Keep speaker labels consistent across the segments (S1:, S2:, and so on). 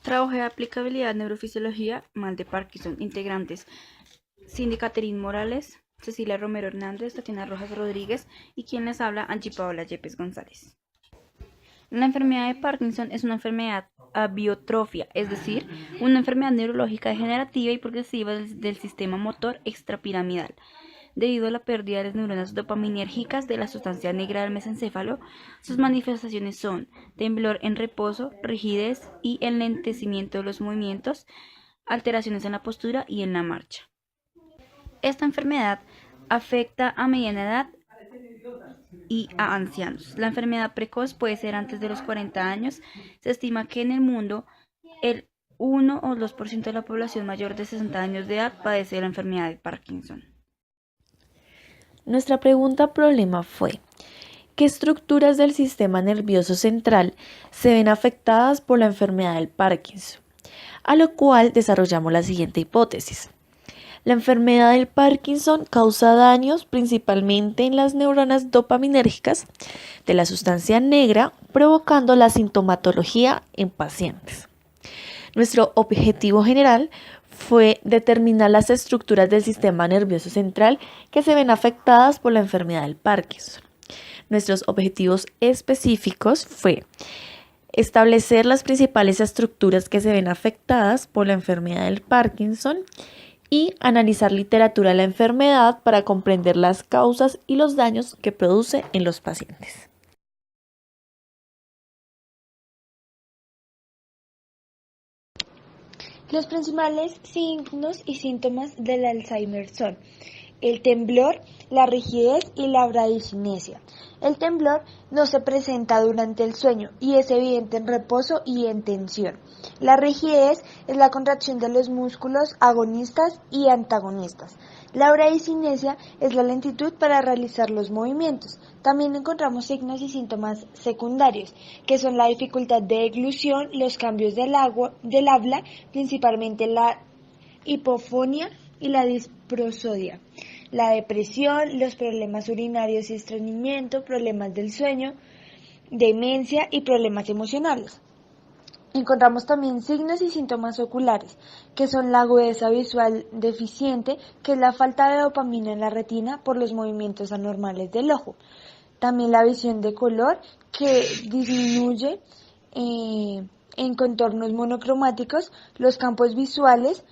S1: Trabajo de aplicabilidad, neurofisiología, mal de Parkinson. Integrantes: Cindy Caterín Morales, Cecilia Romero Hernández, Tatiana Rojas Rodríguez y quien les habla, Angie Paola Yepes González. La enfermedad de Parkinson es una enfermedad abiotrofia, es decir, una enfermedad neurológica degenerativa y progresiva del sistema motor extrapiramidal, debido a la pérdida de las neuronas dopaminérgicas de la sustancia negra del mesencéfalo. Sus manifestaciones son temblor en reposo, rigidez y enlentecimiento de los movimientos, alteraciones en la postura y en la marcha. Esta enfermedad afecta a mediana edad y a ancianos. La enfermedad precoz puede ser antes de los 40 años. Se estima que en el mundo el 1 o 2% de la población mayor de 60 años de edad padece de la enfermedad de Parkinson.
S2: Nuestra pregunta problema fue: ¿qué estructuras del sistema nervioso central se ven afectadas por la enfermedad del Parkinson? A lo cual desarrollamos la siguiente hipótesis. La enfermedad del Parkinson causa daños principalmente en las neuronas dopaminérgicas de la sustancia negra, provocando la sintomatología en pacientes. Nuestro objetivo general fue determinar las estructuras del sistema nervioso central que se ven afectadas por la enfermedad del Parkinson. Nuestros objetivos específicos fue establecer las principales estructuras que se ven afectadas por la enfermedad del Parkinson y analizar literatura de la enfermedad para comprender las causas y los daños que produce en los pacientes.
S3: Los principales signos y síntomas del Alzheimer son el temblor, la rigidez y la bradicinesia. El temblor no se presenta durante el sueño y es evidente en reposo y en tensión. La rigidez es la contracción de los músculos agonistas y antagonistas. La bradicinesia es la lentitud para realizar los movimientos. También encontramos signos y síntomas secundarios, que son la dificultad de eglución, los cambios del habla, principalmente la hipofonía y la disprosodia, la depresión, los problemas urinarios y estreñimiento, problemas del sueño, demencia y problemas emocionales. Encontramos también signos y síntomas oculares, que son la agudeza visual deficiente, que es la falta de dopamina en la retina por los movimientos anormales del ojo. También la visión de color, que disminuye en contornos monocromáticos, los campos visuales,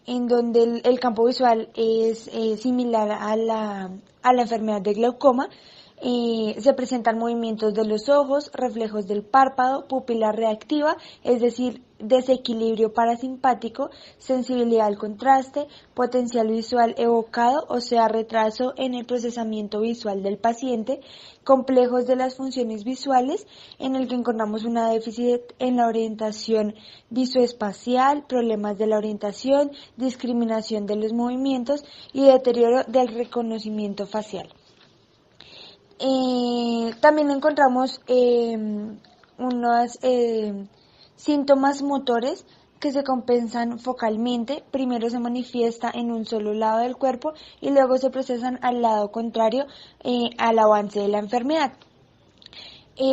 S3: en donde el campo visual es similar a la enfermedad de glaucoma. Se presentan movimientos de los ojos, reflejos del párpado, pupila reactiva, es decir, desequilibrio parasimpático, sensibilidad al contraste, potencial visual evocado, o sea, retraso en el procesamiento visual del paciente, complejos de las funciones visuales, en el que encontramos una déficit en la orientación visoespacial, problemas de la orientación, discriminación de los movimientos y deterioro del reconocimiento facial. También encontramos unos síntomas motores que se compensan focalmente. Primero se manifiesta en un solo lado del cuerpo y luego se procesan al lado contrario al avance de la enfermedad.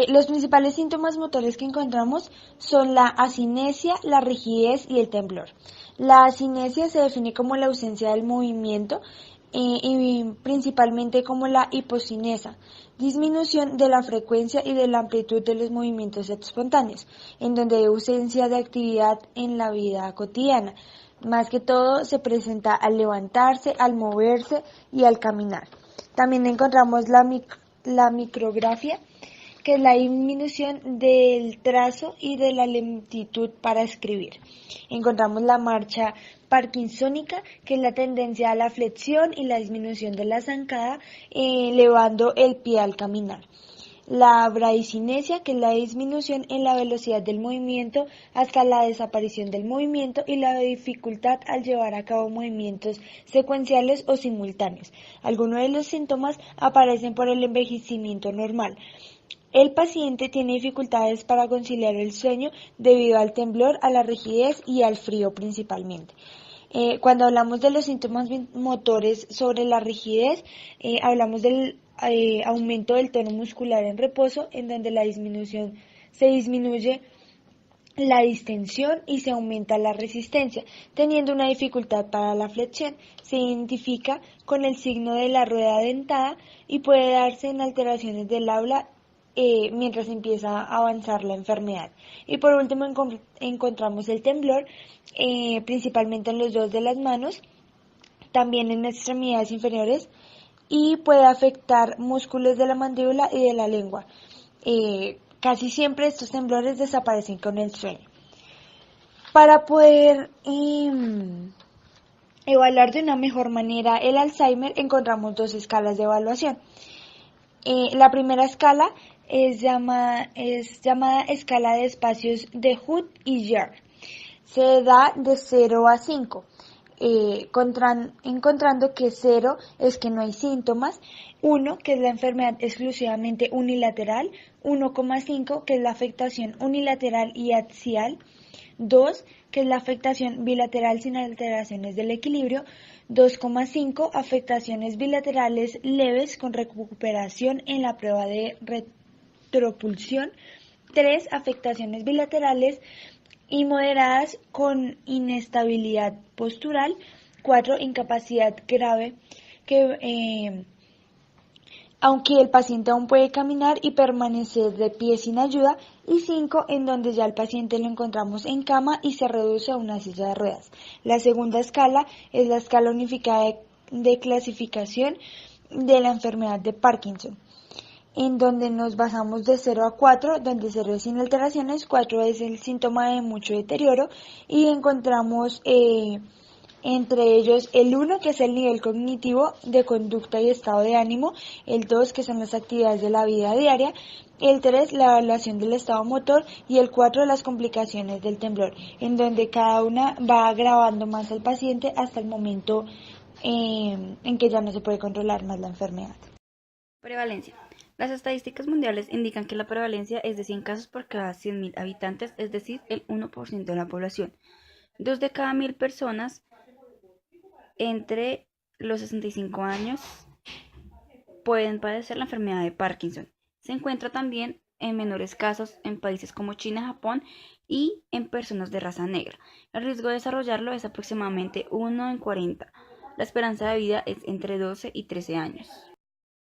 S3: Los principales síntomas motores que encontramos son la asinesia, la rigidez y el temblor. La asinesia se define como la ausencia del movimiento y principalmente como la hipocinesa, disminución de la frecuencia y de la amplitud de los movimientos espontáneos, en donde hay ausencia de actividad en la vida cotidiana. Más que todo se presenta al levantarse, al moverse y al caminar. También encontramos la micrografia, que es la disminución del trazo y de la lentitud para escribir. Encontramos la marcha parkinsónica, que es la tendencia a la flexión y la disminución de la zancada, elevando el pie al caminar. La bradicinesia, que es la disminución en la velocidad del movimiento hasta la desaparición del movimiento y la dificultad al llevar a cabo movimientos secuenciales o simultáneos. Algunos de los síntomas aparecen por el envejecimiento normal. El paciente tiene dificultades para conciliar el sueño debido al temblor, a la rigidez y al frío principalmente. Cuando hablamos de los síntomas motores sobre la rigidez, hablamos del aumento del tono muscular en reposo, en donde se disminuye la distensión y se aumenta la resistencia, teniendo una dificultad para la flexión. Se identifica con el signo de la rueda dentada y puede darse en alteraciones del aula mientras empieza a avanzar la enfermedad. Y por último encontramos el temblor, principalmente en los dedos de las manos, también en extremidades inferiores y puede afectar músculos de la mandíbula y de la lengua. Casi siempre estos temblores desaparecen con el sueño. Para poder evaluar de una mejor manera el Alzheimer, encontramos dos escalas de evaluación. La primera escala es llamada escala de espacios de Hood y Yer. Se da de 0 a 5. Encontrando que 0 es que no hay síntomas, 1 que es la enfermedad exclusivamente unilateral, 1,5 que es la afectación unilateral y axial, 2 que es la afectación bilateral sin alteraciones del equilibrio, 2,5 afectaciones bilaterales leves con recuperación en la prueba de retropulsión, 3 afectaciones bilaterales y moderadas con inestabilidad postural, 4 incapacidad grave que aunque el paciente aún puede caminar y permanecer de pie sin ayuda, y 5 en donde ya el paciente lo encontramos en cama y se reduce a una silla de ruedas. La segunda escala es la escala unificada de clasificación de la enfermedad de Parkinson, en donde nos basamos de 0 a 4, donde 0 es sin alteraciones, 4 es el síntoma de mucho deterioro, y encontramos entre ellos el 1, que es el nivel cognitivo de conducta y estado de ánimo, el 2, que son las actividades de la vida diaria, el 3, la evaluación del estado motor, y el 4, las complicaciones del temblor, en donde cada una va agravando más al paciente hasta el momento en que ya no se puede controlar más la enfermedad.
S1: Prevalencia. Las estadísticas mundiales indican que la prevalencia es de 100 casos por cada 100.000 habitantes, es decir, el 1% de la población. 2 de cada 1.000 personas entre los 65 años pueden padecer la enfermedad de Parkinson. Se encuentra también en menores casos en países como China, Japón y en personas de raza negra. El riesgo de desarrollarlo es aproximadamente 1 en 40. La esperanza de vida es entre 12 y 13 años.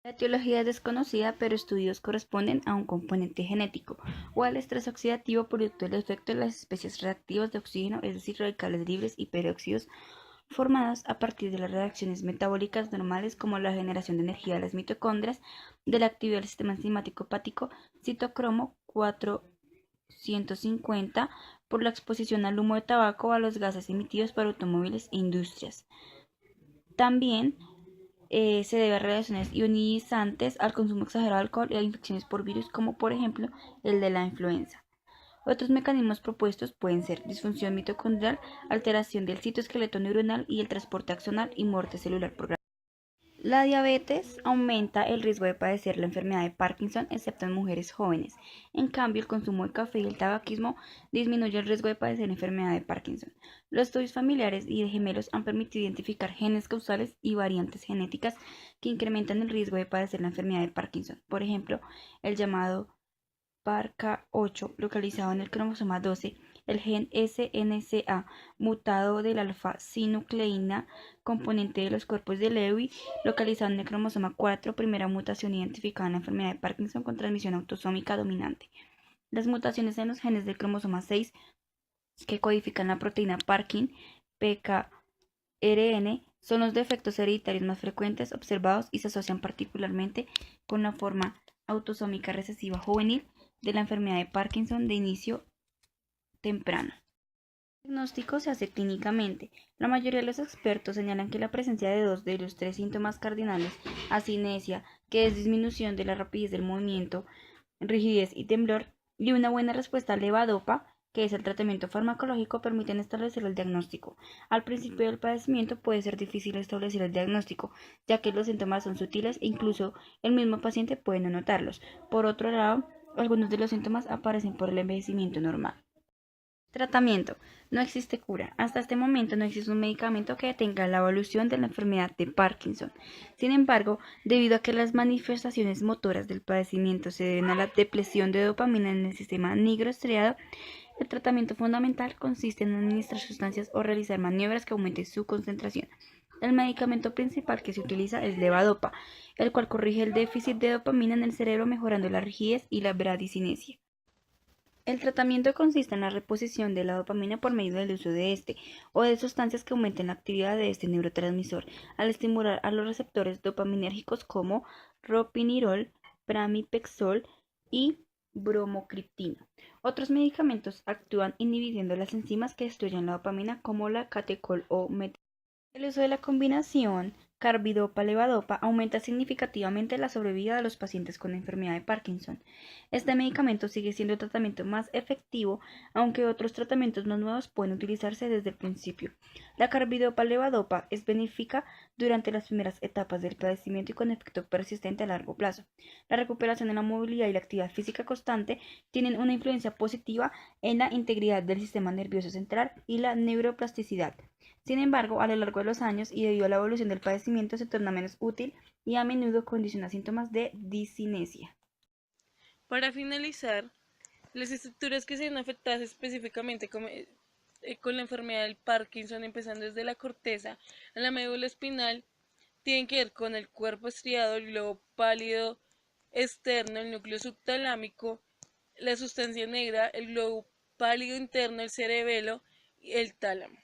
S1: La etiología es desconocida, pero estudios corresponden a un componente genético o al estrés oxidativo producto del efecto de las especies reactivas de oxígeno, es decir, radicales libres y peróxidos, formadas a partir de las reacciones metabólicas normales como la generación de energía de las mitocondrias, de la actividad del sistema enzimático hepático, citocromo 450, por la exposición al humo de tabaco o a los gases emitidos por automóviles e industrias. También se debe a relaciones ionizantes, al consumo exagerado de alcohol y a infecciones por virus, como por ejemplo el de la influenza. Otros mecanismos propuestos pueden ser disfunción mitocondrial, alteración del citoesqueleto neuronal y el transporte axonal y muerte celular programada. La diabetes aumenta el riesgo de padecer la enfermedad de Parkinson, excepto en mujeres jóvenes. En cambio, el consumo de café y el tabaquismo disminuye el riesgo de padecer la enfermedad de Parkinson. Los estudios familiares y de gemelos han permitido identificar genes causales y variantes genéticas que incrementan el riesgo de padecer la enfermedad de Parkinson. Por ejemplo, el llamado PARK8, localizado en el cromosoma 12, el gen SNCA mutado de la alfa-sinucleína, componente de los cuerpos de Lewy, localizado en el cromosoma 4, primera mutación identificada en la enfermedad de Parkinson con transmisión autosómica dominante. Las mutaciones en los genes del cromosoma 6, que codifican la proteína Parkin, PKRN, son los defectos hereditarios más frecuentes observados y se asocian particularmente con la forma autosómica recesiva juvenil de la enfermedad de Parkinson de inicio temprano. El diagnóstico se hace clínicamente. La mayoría de los expertos señalan que la presencia de 2 de los 3 síntomas cardinales, asinesia, que es disminución de la rapidez del movimiento, rigidez y temblor, y una buena respuesta al levodopa, que es el tratamiento farmacológico, permiten establecer el diagnóstico. Al principio del padecimiento puede ser difícil establecer el diagnóstico, ya que los síntomas son sutiles e incluso el mismo paciente puede no notarlos. Por otro lado, algunos de los síntomas aparecen por el envejecimiento normal. Tratamiento. No existe cura. Hasta este momento no existe un medicamento que detenga la evolución de la enfermedad de Parkinson. Sin embargo, debido a que las manifestaciones motoras del padecimiento se deben a la depresión de dopamina en el sistema nigrostriado, El tratamiento fundamental consiste en administrar sustancias o realizar maniobras que aumenten su concentración. El medicamento principal que se utiliza es levodopa, el cual corrige el déficit de dopamina en el cerebro mejorando la rigidez y la bradicinesia. El tratamiento consiste en la reposición de la dopamina por medio del uso de este o de sustancias que aumenten la actividad de este neurotransmisor al estimular a los receptores dopaminérgicos como ropinirol, pramipexol y bromocriptina. Otros medicamentos actúan inhibiendo las enzimas que destruyen la dopamina como la catecol o metildopa. El uso de la combinación carbidopa-levodopa aumenta significativamente la sobrevida de los pacientes con enfermedad de Parkinson. Este medicamento sigue siendo el tratamiento más efectivo, aunque otros tratamientos más nuevos pueden utilizarse desde el principio. La carbidopa-levodopa es benéfica durante las primeras etapas del padecimiento y con efecto persistente a largo plazo. La recuperación en la movilidad y la actividad física constante tienen una influencia positiva en la integridad del sistema nervioso central y la neuroplasticidad. Sin embargo, a lo largo de los años y debido a la evolución del padecimiento se torna menos útil y a menudo condiciona síntomas de discinesia.
S4: Para finalizar, las estructuras que se ven afectadas específicamente con la enfermedad del Parkinson, empezando desde la corteza a la médula espinal, tienen que ver con el cuerpo estriado, el globo pálido externo, el núcleo subtalámico, la sustancia negra, el globo pálido interno, el cerebelo y el tálamo.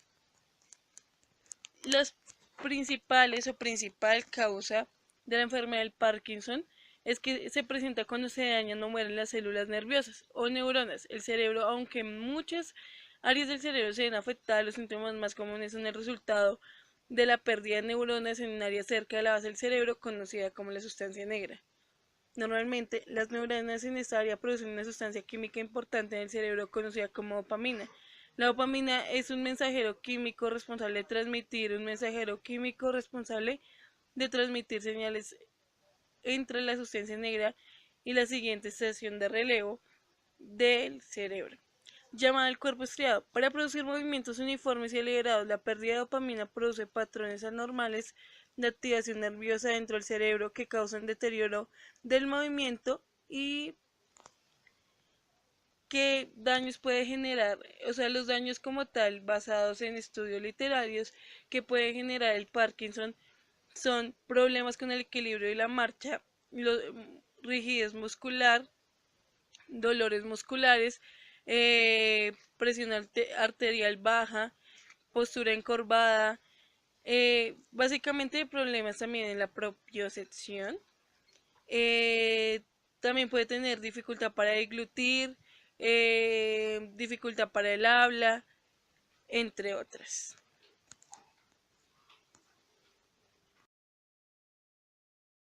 S4: Las principales o principal causa de la enfermedad del Parkinson es que se presenta cuando se dañan o mueren las células nerviosas o neuronas. El cerebro, aunque en muchas áreas del cerebro se ven afectadas, los síntomas más comunes son el resultado de la pérdida de neuronas en un área cerca de la base del cerebro conocida como la sustancia negra. Normalmente, las neuronas en esta área producen una sustancia química importante en el cerebro conocida como dopamina. La dopamina es un mensajero químico responsable de transmitir señales entre la sustancia negra y la siguiente estación de relevo del cerebro, llamada el cuerpo estriado. Para producir movimientos uniformes y acelerados, la pérdida de dopamina produce patrones anormales de activación nerviosa dentro del cerebro que causan deterioro del movimiento y qué daños puede generar, o sea, los daños como tal, basados en estudios literarios que puede generar el Parkinson, son problemas con el equilibrio y la marcha, rigidez muscular, dolores musculares, presión arterial baja, postura encorvada, básicamente problemas también en la propiocepción. También puede tener dificultad para deglutir, dificultad para el habla, entre otras.